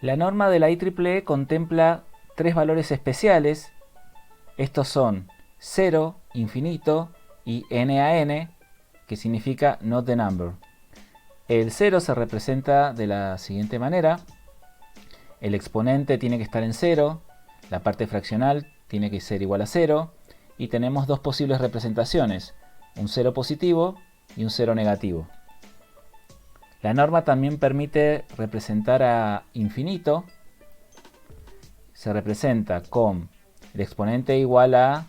La norma de la IEEE contempla tres valores especiales. Estos son 0, infinito y NaN, que significa not the number. El 0 se representa de la siguiente manera. El exponente tiene que estar en 0, la parte fraccional tiene que ser igual a 0, y tenemos dos posibles representaciones, un 0 positivo y un 0 negativo. La norma también permite representar a infinito. Se representa con el exponente igual a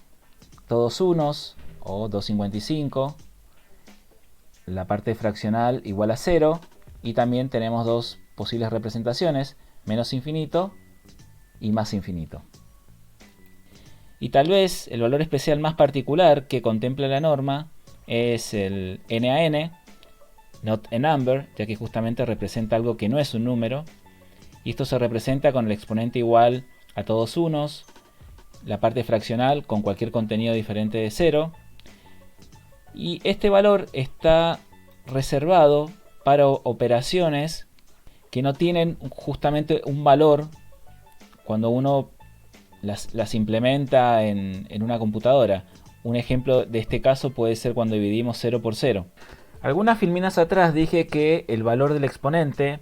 todos unos o 255, la parte fraccional igual a 0, y también tenemos dos posibles representaciones, menos infinito y más infinito. Y tal vez el valor especial más particular que contempla la norma es el NaN, not a number, ya que justamente representa algo que no es un número, y esto se representa con el exponente igual a todos unos, la parte fraccional con cualquier contenido diferente de 0, y este valor está reservado para operaciones que no tienen justamente un valor cuando uno las implementa en una computadora. Un ejemplo de este caso puede ser cuando dividimos 0 por 0. Algunas filminas atrás dije que el valor del exponente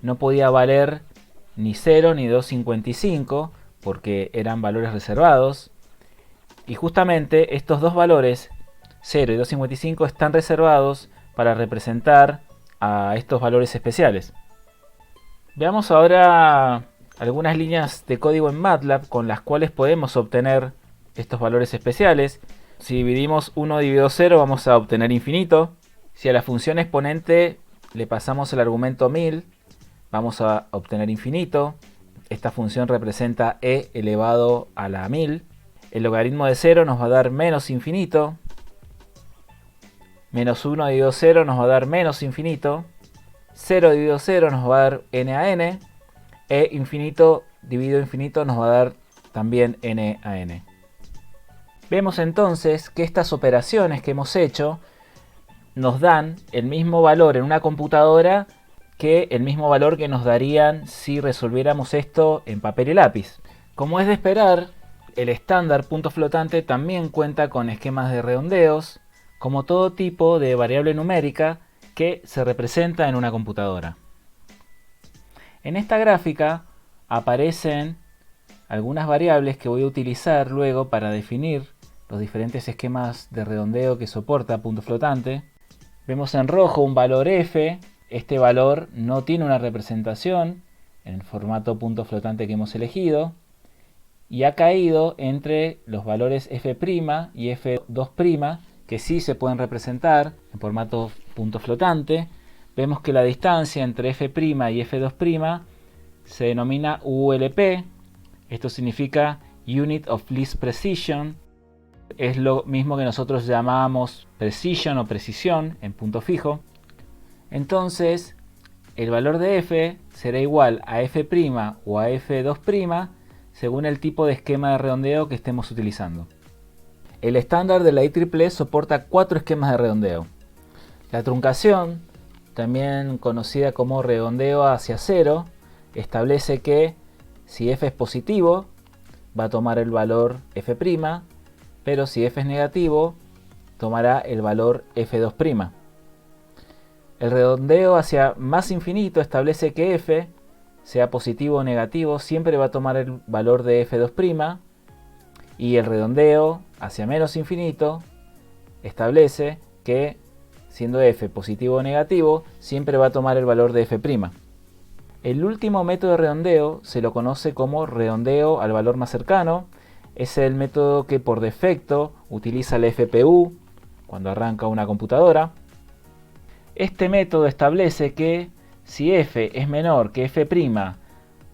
no podía valer ni 0 ni 255 porque eran valores reservados. Y justamente estos dos valores, 0 y 255, están reservados para representar a estos valores especiales. Veamos ahora algunas líneas de código en MATLAB con las cuales podemos obtener estos valores especiales. Si dividimos 1 dividido 0 vamos a obtener infinito. Si a la función exponente le pasamos el argumento 1000 vamos a obtener infinito. Esta función representa e elevado a la 1000. El logaritmo de 0 nos va a dar menos infinito. Menos 1 dividido 0 nos va a dar menos infinito. 0 dividido 0 nos va a dar NaN. E infinito dividido infinito nos va a dar también NaN. Vemos entonces que estas operaciones que hemos hecho nos dan el mismo valor en una computadora que el mismo valor que nos darían si resolviéramos esto en papel y lápiz. Como es de esperar, el estándar punto flotante también cuenta con esquemas de redondeos, como todo tipo de variable numérica que se representa en una computadora. En esta gráfica aparecen algunas variables que voy a utilizar luego para definir los diferentes esquemas de redondeo que soporta punto flotante. Vemos en rojo un valor f. Este valor no tiene una representación en el formato punto flotante que hemos elegido y ha caído entre los valores f' y f2', que sí se pueden representar en formato punto flotante. Vemos que la distancia entre f' y f2' se denomina ULP. Esto significa Unit of Least Precision. Es lo mismo que nosotros llamamos precision o precisión en punto fijo. Entonces, el valor de f será igual a f' o a f2' según el tipo de esquema de redondeo que estemos utilizando. El estándar de la IEEE soporta 4 esquemas de redondeo. La truncación, también conocida como redondeo hacia 0, establece que si f es positivo va a tomar el valor f', pero si f es negativo tomará el valor f2'. El redondeo hacia más infinito establece que f, sea positivo o negativo, siempre va a tomar el valor de f2', y el redondeo hacia menos infinito establece que, siendo f positivo o negativo, siempre va a tomar el valor de f'. El último método de redondeo se lo conoce como redondeo al valor más cercano. Es el método que por defecto utiliza la FPU cuando arranca una computadora. Este método establece que si f es menor que f'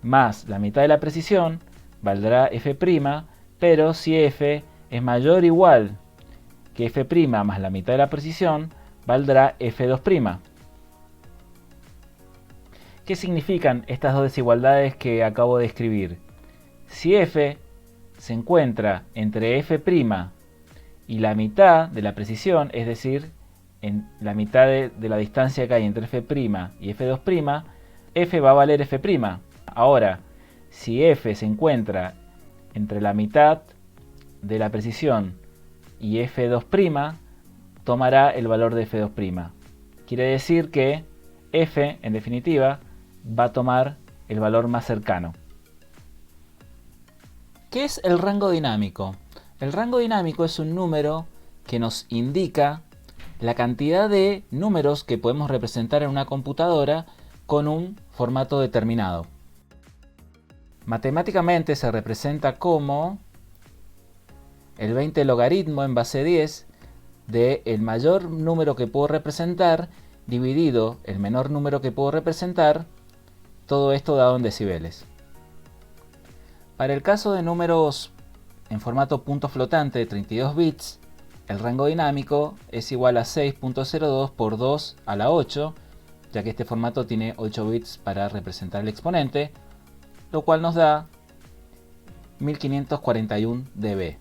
más la mitad de la precisión, valdrá f', pero si f es mayor o igual que f' más la mitad de la precisión, valdrá f2'. ¿Qué significan estas dos desigualdades que acabo de escribir? Si f se encuentra entre f' y la mitad de la precisión, es decir, en la mitad de la distancia que hay entre f' y f2', f va a valer f'. Ahora, si f se encuentra entre la mitad de la precisión y f2', tomará el valor de f2'. Quiere decir que f, en definitiva, va a tomar el valor más cercano. ¿Qué es el rango dinámico? El rango dinámico es un número que nos indica la cantidad de números que podemos representar en una computadora con un formato determinado. Matemáticamente se representa como el 20 logaritmo en base 10 del mayor número que puedo representar dividido el menor número que puedo representar, todo esto dado en decibeles. Para el caso de números en formato punto flotante de 32 bits, el rango dinámico es igual a 6.02 por 2 a la 8, ya que este formato tiene 8 bits para representar el exponente, lo cual nos da 1541 dB.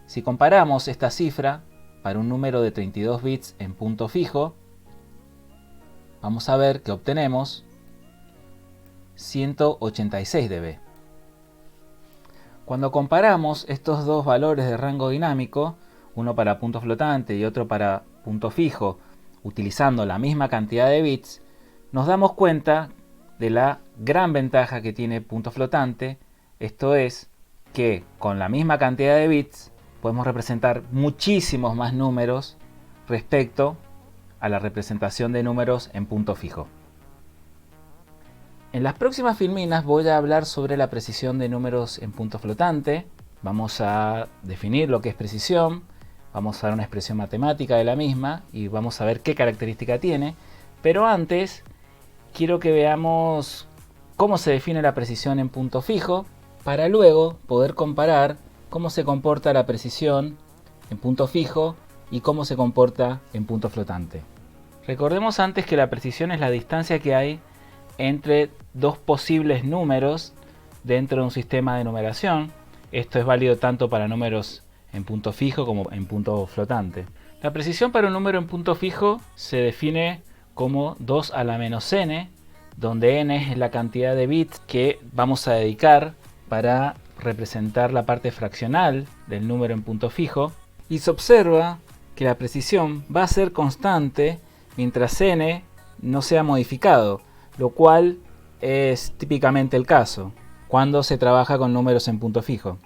Si comparamos esta cifra para un número de 32 bits en punto fijo, vamos a ver que obtenemos 186 dB. Cuando comparamos estos dos valores de rango dinámico, uno para punto flotante y otro para punto fijo, utilizando la misma cantidad de bits, nos damos cuenta de la gran ventaja que tiene punto flotante. Esto es que con la misma cantidad de bits podemos representar muchísimos más números respecto a la representación de números en punto fijo. En las próximas filminas voy a hablar sobre la precisión de números en punto flotante. Vamos a definir lo que es precisión, vamos a dar una expresión matemática de la misma y vamos a ver qué característica tiene. Pero antes quiero que veamos cómo se define la precisión en punto fijo para luego poder comparar cómo se comporta la precisión en punto fijo y cómo se comporta en punto flotante. Recordemos antes que la precisión es la distancia que hay entre dos posibles números dentro de un sistema de numeración. Esto es válido tanto para números en punto fijo como en punto flotante. La precisión para un número en punto fijo se define como 2 a la menos n, donde n es la cantidad de bits que vamos a dedicar para representar la parte fraccional del número en punto fijo, y se observa que la precisión va a ser constante mientras n no sea modificado, lo cual es típicamente el caso cuando se trabaja con números en punto fijo.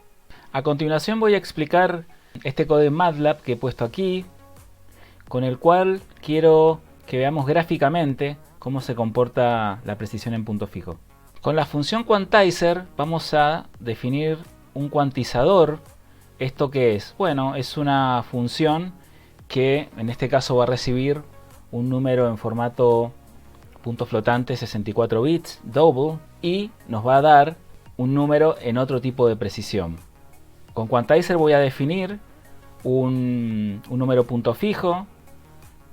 A continuación voy a explicar este código en MATLAB que he puesto aquí, con el cual quiero que veamos gráficamente cómo se comporta la precisión en punto fijo. Con la función quantizer vamos a definir un cuantizador. ¿Esto qué es? Bueno, es una función que en este caso va a recibir un número en formato punto flotante 64 bits, double, y nos va a dar un número en otro tipo de precisión. Con quantizer voy a definir un número punto fijo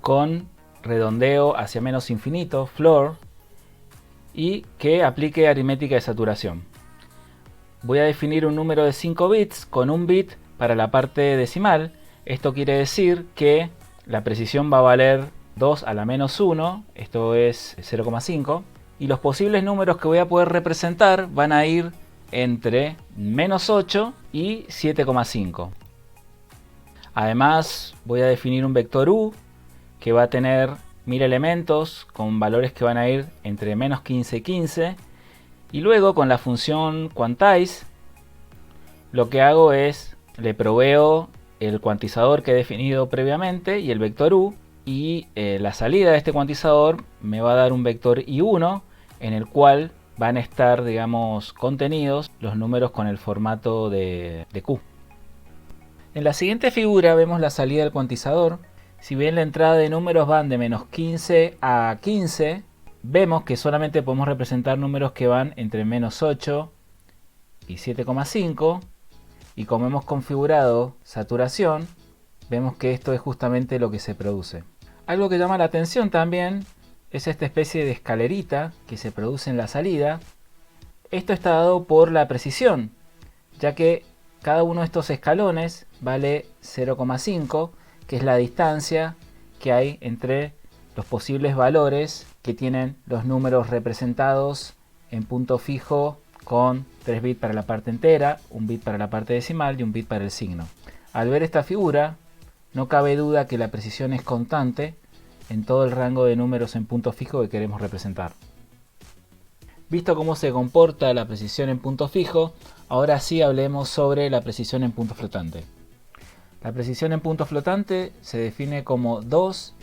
con redondeo hacia menos infinito, floor, y que aplique aritmética de saturación. Voy a definir un número de 5 bits con un bit para la parte decimal. Esto quiere decir que la precisión va a valer 2 a la menos 1, esto es 0,5, y los posibles números que voy a poder representar van a ir entre menos 8 y 7,5. Además voy a definir un vector u que va a tener 1000 elementos con valores que van a ir entre menos 15 y 15, y luego con la función quantize lo que hago es le proveo el cuantizador que he definido previamente y el vector u, y la salida de este cuantizador me va a dar un vector i1 en el cual van a estar, digamos, contenidos los números con el formato de Q. En la siguiente figura vemos la salida del cuantizador. Si bien la entrada de números van de menos 15 a 15, vemos que solamente podemos representar números que van entre menos 8 y 7,5, y como hemos configurado saturación, vemos que esto es justamente lo que se produce. Algo que llama la atención también es esta especie de escalerita que se produce en la salida. Esto está dado por la precisión, ya que cada uno de estos escalones vale 0,5, que es la distancia que hay entre los posibles valores que tienen los números representados en punto fijo con 3 bits para la parte entera, 1 bit para la parte decimal y 1 bit para el signo. Al ver esta figura, no cabe duda que la precisión es constante en todo el rango de números en punto fijo que queremos representar. Visto cómo se comporta la precisión en punto fijo, ahora sí hablemos sobre la precisión en punto flotante. La precisión en punto flotante se define como 2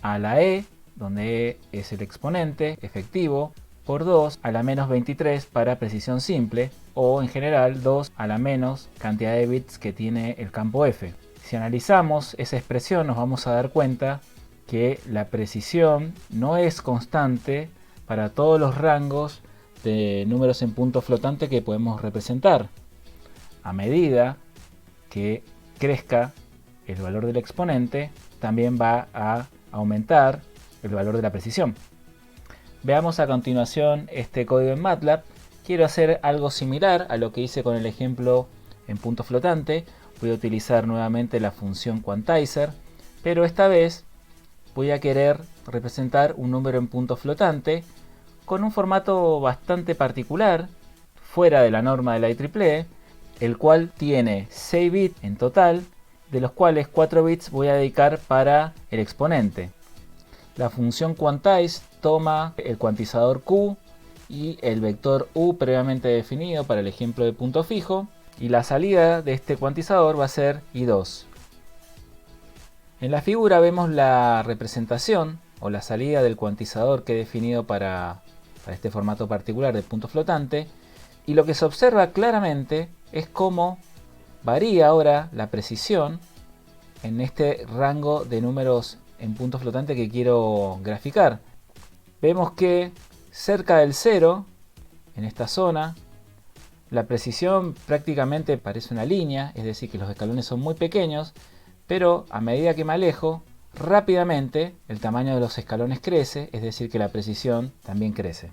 a la e, donde e es el exponente efectivo, por 2 a la menos 23 para precisión simple, o en general 2 a la menos cantidad de bits que tiene el campo f. Si analizamos esa expresión nos vamos a dar cuenta que la precisión no es constante para todos los rangos de números en punto flotante que podemos representar. A medida que crezca el valor del exponente, también va a aumentar el valor de la precisión. Veamos a continuación este código en MATLAB. Quiero hacer algo similar a lo que hice con el ejemplo en punto flotante. Voy a utilizar nuevamente la función quantizer, pero esta vez voy a querer representar un número en punto flotante con un formato bastante particular, fuera de la norma de la IEEE, el cual tiene 6 bits en total, de los cuales 4 bits voy a dedicar para el exponente. La función quantize toma el cuantizador Q y el vector U previamente definido para el ejemplo de punto fijo, y la salida de este cuantizador va a ser I2. En la figura vemos la representación o la salida del cuantizador que he definido para este formato particular de punto flotante, y lo que se observa claramente es cómo varía ahora la precisión en este rango de números en punto flotante que quiero graficar. Vemos que cerca del 0, en esta zona, la precisión prácticamente parece una línea, es decir que los escalones son muy pequeños, pero a medida que me alejo, rápidamente el tamaño de los escalones crece, es decir que la precisión también crece.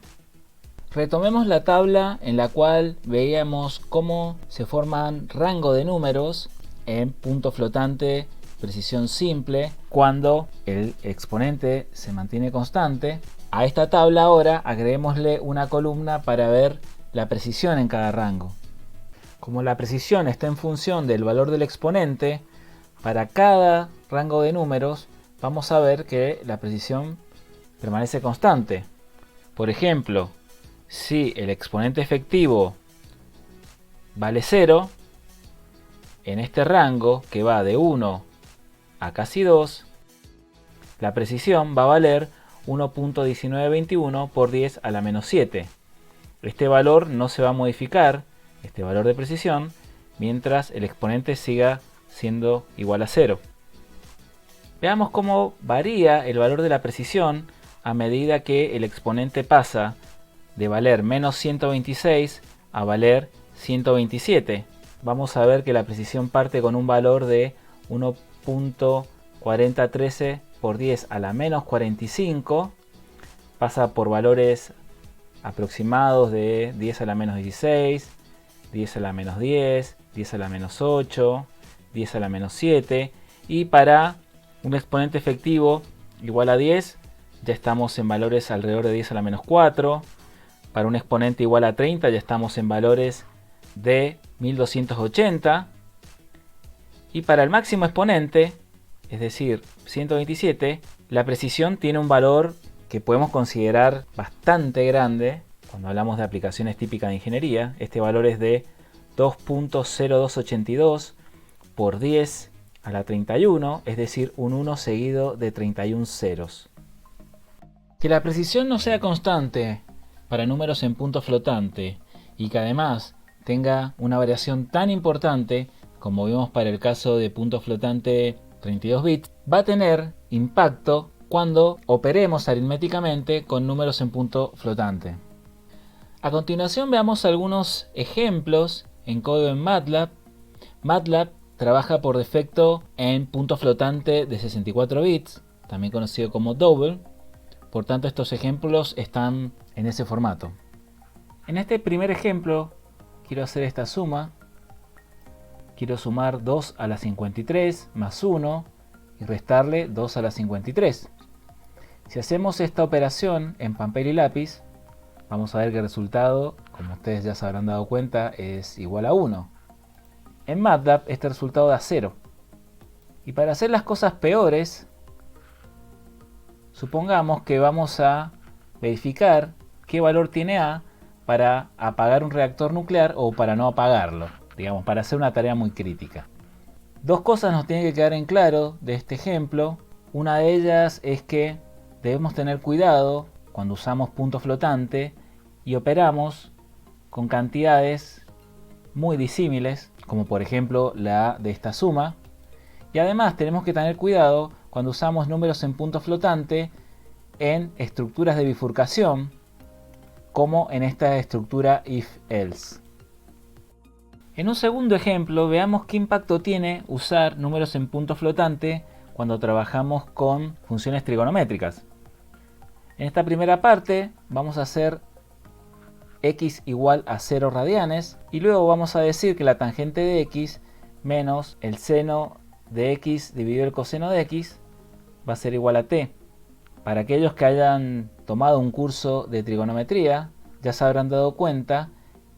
Retomemos la tabla en la cual veíamos cómo se forman rango de números en punto flotante, precisión simple, cuando el exponente se mantiene constante. A esta tabla ahora agreguémosle una columna para ver la precisión en cada rango. Como la precisión está en función del valor del exponente, para cada rango de números vamos a ver que la precisión permanece constante. Por ejemplo, si el exponente efectivo vale 0, en este rango que va de 1 a casi 2, la precisión va a valer 1.1921 por 10 a la menos 7. Este valor no se va a modificar, este valor de precisión, mientras el exponente siga siendo igual a 0. Veamos cómo varía el valor de la precisión a medida que el exponente pasa de valer menos 126 a valer 127. Vamos a ver que la precisión parte con un valor de 1.4013 por 10 a la menos 45, pasa por valores aproximados de 10 a la menos 16, 10 a la menos 10, 10 a la menos 8, 10 a la menos 7, y para un exponente efectivo igual a 10 ya estamos en valores alrededor de 10 a la menos 4, para un exponente igual a 30 ya estamos en valores de 1280, y para el máximo exponente, es decir 127, la precisión tiene un valor que podemos considerar bastante grande cuando hablamos de aplicaciones típicas de ingeniería. Este valor es de 2.0282 por 10 a la 31, es decir, un 1 seguido de 31 ceros. Que la precisión no sea constante para números en punto flotante y que además tenga una variación tan importante como vimos para el caso de punto flotante 32 bits, va a tener impacto cuando operemos aritméticamente con números en punto flotante. A continuación veamos algunos ejemplos en código en MATLAB. MATLAB trabaja por defecto en punto flotante de 64 bits, también conocido como double. Por tanto, estos ejemplos están en ese formato. En este primer ejemplo quiero hacer esta suma. Quiero sumar 2 a la 53 más 1 y restarle 2 a la 53. Si hacemos esta operación en papel y lápiz, vamos a ver que el resultado, como ustedes ya se habrán dado cuenta, es igual a 1. En MATLAB este resultado da 0. Y para hacer las cosas peores, supongamos que vamos a verificar qué valor tiene A para apagar un reactor nuclear o para no apagarlo, digamos, para hacer una tarea muy crítica. Dos cosas nos tienen que quedar en claro de este ejemplo. Una de ellas es que debemos tener cuidado cuando usamos punto flotante y operamos con cantidades muy disímiles, como por ejemplo la de esta suma. Y además tenemos que tener cuidado cuando usamos números en punto flotante en estructuras de bifurcación, como en esta estructura if-else. En un segundo ejemplo, veamos qué impacto tiene usar números en punto flotante cuando trabajamos con funciones trigonométricas. En esta primera parte vamos a hacer x igual a 0 radianes y luego vamos a decir que la tangente de x menos el seno de x dividido el coseno de x va a ser igual a t. Para aquellos que hayan tomado un curso de trigonometría, ya se habrán dado cuenta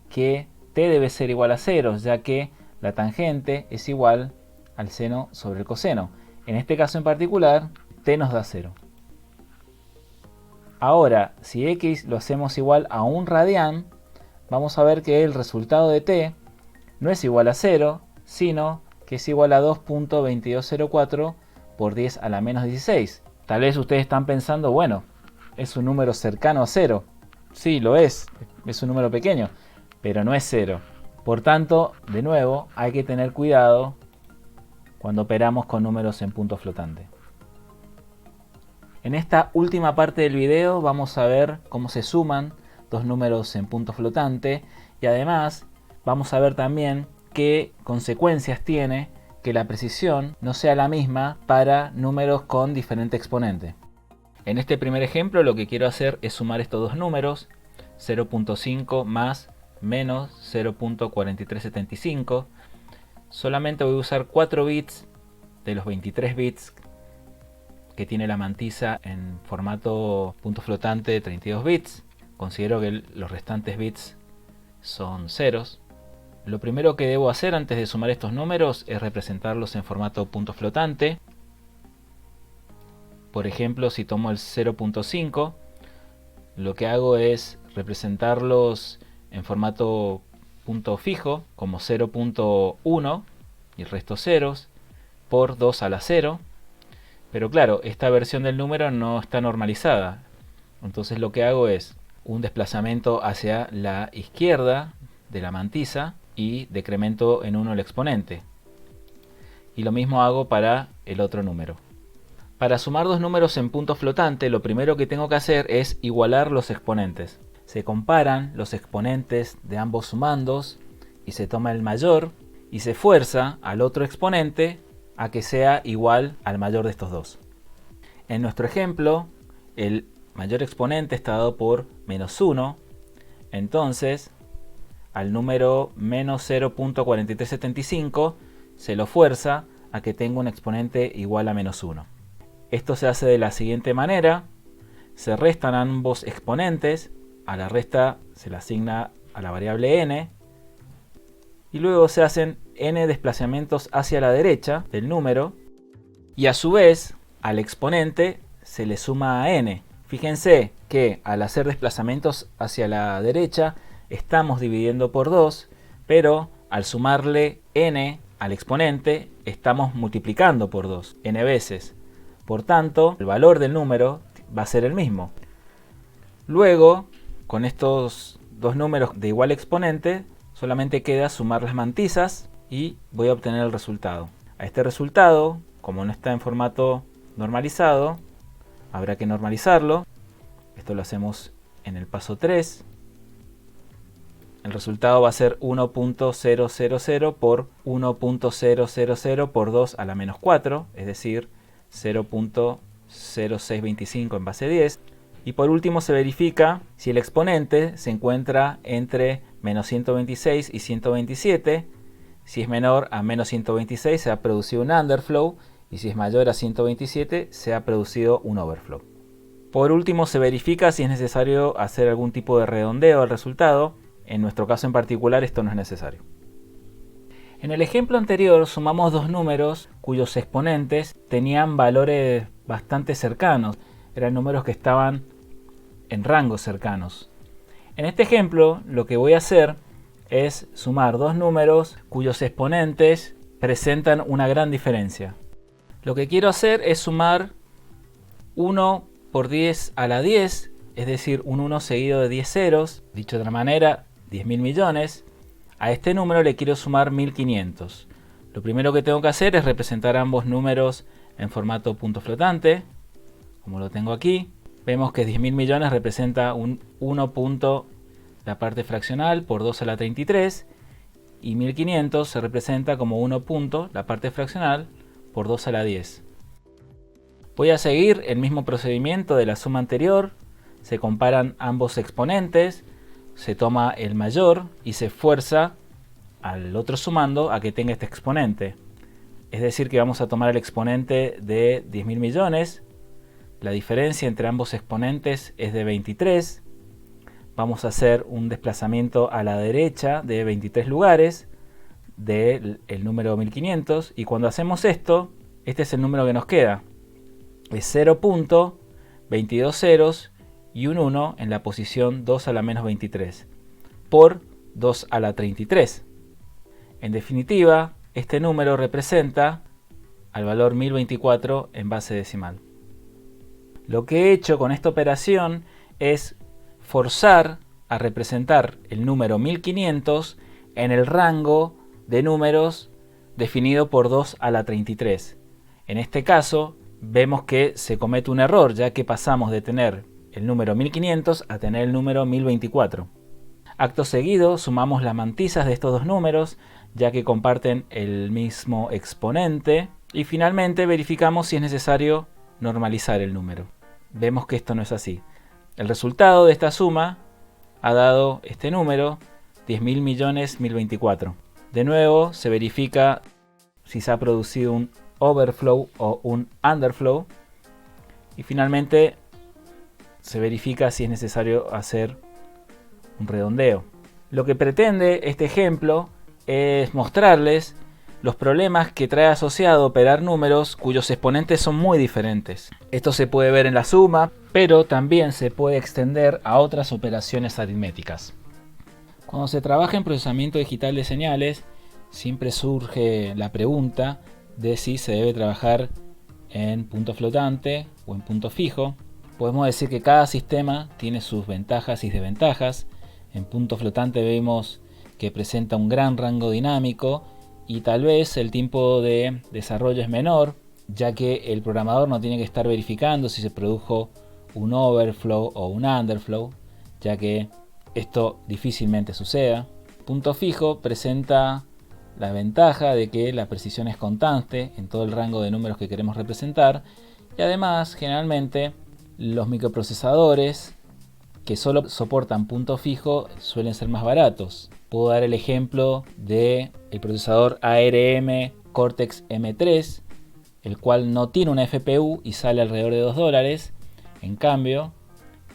que t debe ser igual a 0, ya que la tangente es igual al seno sobre el coseno. En este caso en particular, t nos da 0. Ahora, si x lo hacemos igual a 1 radián, vamos a ver que el resultado de t no es igual a 0, sino que es igual a 2.2204 por 10 a la menos 16. Tal vez ustedes están pensando, bueno, es un número cercano a 0. Sí, lo es un número pequeño, pero no es 0. Por tanto, de nuevo, hay que tener cuidado cuando operamos con números en punto flotante. En esta última parte del video vamos a ver cómo se suman dos números en punto flotante y además vamos a ver también qué consecuencias tiene que la precisión no sea la misma para números con diferente exponente. En este primer ejemplo lo que quiero hacer es sumar estos dos números, 0.5 más menos 0.4375. Solamente voy a usar 4 bits de los 23 bits que tiene la mantisa en formato punto flotante de 32 bits. Considero que los restantes bits son ceros. Lo primero que debo hacer antes de sumar estos números es representarlos en formato punto flotante. Por ejemplo, si tomo el 0.5, lo que hago es representarlos en formato punto fijo, como 0.1 y el resto ceros, por 2 a la 0. Pero claro, esta versión del número no está normalizada. Entonces lo que hago es un desplazamiento hacia la izquierda de la mantisa y decremento en 1 el exponente. Y lo mismo hago para el otro número. Para sumar dos números en punto flotante, lo primero que tengo que hacer es igualar los exponentes. Se comparan los exponentes de ambos sumandos y se toma el mayor y se fuerza al otro exponente a que sea igual al mayor de estos dos. En nuestro ejemplo, el mayor exponente está dado por menos 1, entonces al número menos 0.4375 se lo fuerza a que tenga un exponente igual a menos 1. Esto se hace de la siguiente manera: se restan ambos exponentes, a la resta se le asigna a la variable n, y luego se hacen n desplazamientos hacia la derecha del número, y a su vez al exponente se le suma a n. Fíjense que al hacer desplazamientos hacia la derecha estamos dividiendo por 2, pero al sumarle n al exponente estamos multiplicando por 2, n veces. Por tanto, el valor del número va a ser el mismo. Luego, con estos dos números de igual exponente, solamente queda sumar las mantisas y voy a obtener el resultado. A este resultado, como no está en formato normalizado, habrá que normalizarlo. Esto lo hacemos en el paso 3. El resultado va a ser 1.000 por 1.000 por 2 a la menos 4, es decir, 0.0625 en base 10. Y por último se verifica si el exponente se encuentra entre menos 126 y 127. Si es menor a menos 126 se ha producido un underflow y si es mayor a 127 se ha producido un overflow. Por último, se verifica si es necesario hacer algún tipo de redondeo al resultado. En nuestro caso en particular esto no es necesario. En el ejemplo anterior sumamos dos números cuyos exponentes tenían valores bastante cercanos. Eran números que estaban en rangos cercanos. En este ejemplo lo que voy a hacer es sumar dos números cuyos exponentes presentan una gran diferencia. Lo que quiero hacer es sumar 1 por 10 a la 10, es decir, un 1 seguido de 10 ceros, dicho de otra manera, 10.000 millones. A este número le quiero sumar 1500. Lo primero que tengo que hacer es representar ambos números en formato punto flotante, como lo tengo aquí. Vemos que 10.000 millones representa un 1 punto la parte fraccional por 2 a la 33 y 1500 se representa como 1 punto la parte fraccional por 2 a la 10. Voy a seguir el mismo procedimiento de la suma anterior. Se comparan ambos exponentes, se toma el mayor y se fuerza al otro sumando a que tenga este exponente. Es decir, que vamos a tomar el exponente de 10.000 millones. La diferencia entre ambos exponentes es de 23. Vamos a hacer un desplazamiento a la derecha de 23 lugares del número 1500. Y cuando hacemos esto, este es el número que nos queda. Es 0.22 ceros y un 1 en la posición 2 a la menos 23 por 2 a la 33. En definitiva, este número representa al valor 1024 en base decimal. Lo que he hecho con esta operación es forzar a representar el número 1500 en el rango de números definido por 2 a la 33. En este caso, vemos que se comete un error, ya que pasamos de tener el número 1500 a tener el número 1024. Acto seguido, sumamos las mantizas de estos dos números, ya que comparten el mismo exponente. Y finalmente verificamos si es necesario normalizar el número. Vemos que esto no es así. El resultado de esta suma ha dado este número, 10.000 millones 1024. De nuevo, se verifica si se ha producido un overflow o un underflow. Y finalmente se verifica si es necesario hacer un redondeo. Lo que pretende este ejemplo es mostrarles los problemas que trae asociado operar números cuyos exponentes son muy diferentes. Esto se puede ver en la suma, pero también se puede extender a otras operaciones aritméticas. Cuando se trabaja en procesamiento digital de señales, siempre surge la pregunta de si se debe trabajar en punto flotante o en punto fijo. Podemos decir que cada sistema tiene sus ventajas y desventajas. En punto flotante vemos que presenta un gran rango dinámico y tal vez el tiempo de desarrollo es menor, ya que el programador no tiene que estar verificando si se produjo un overflow o un underflow, ya que esto difícilmente suceda. Punto fijo presenta la ventaja de que la precisión es constante en todo el rango de números que queremos representar y además generalmente los microprocesadores que solo soportan punto fijo suelen ser más baratos. Puedo dar el ejemplo del procesador ARM Cortex M3, el cual no tiene una FPU y sale alrededor de $2. En cambio,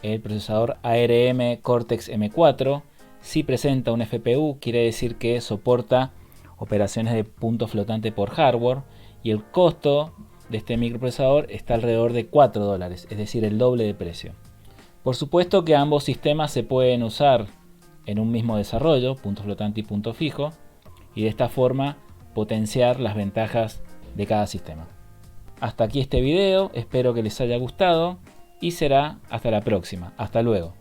el procesador ARM Cortex M4 sí presenta un FPU, quiere decir que soporta operaciones de punto flotante por hardware y el costo de este microprocesador está alrededor de $4, es decir, el doble de precio. Por supuesto que ambos sistemas se pueden usar en un mismo desarrollo, punto flotante y punto fijo, y de esta forma potenciar las ventajas de cada sistema. Hasta aquí este video, espero que les haya gustado y será hasta la próxima. Hasta luego.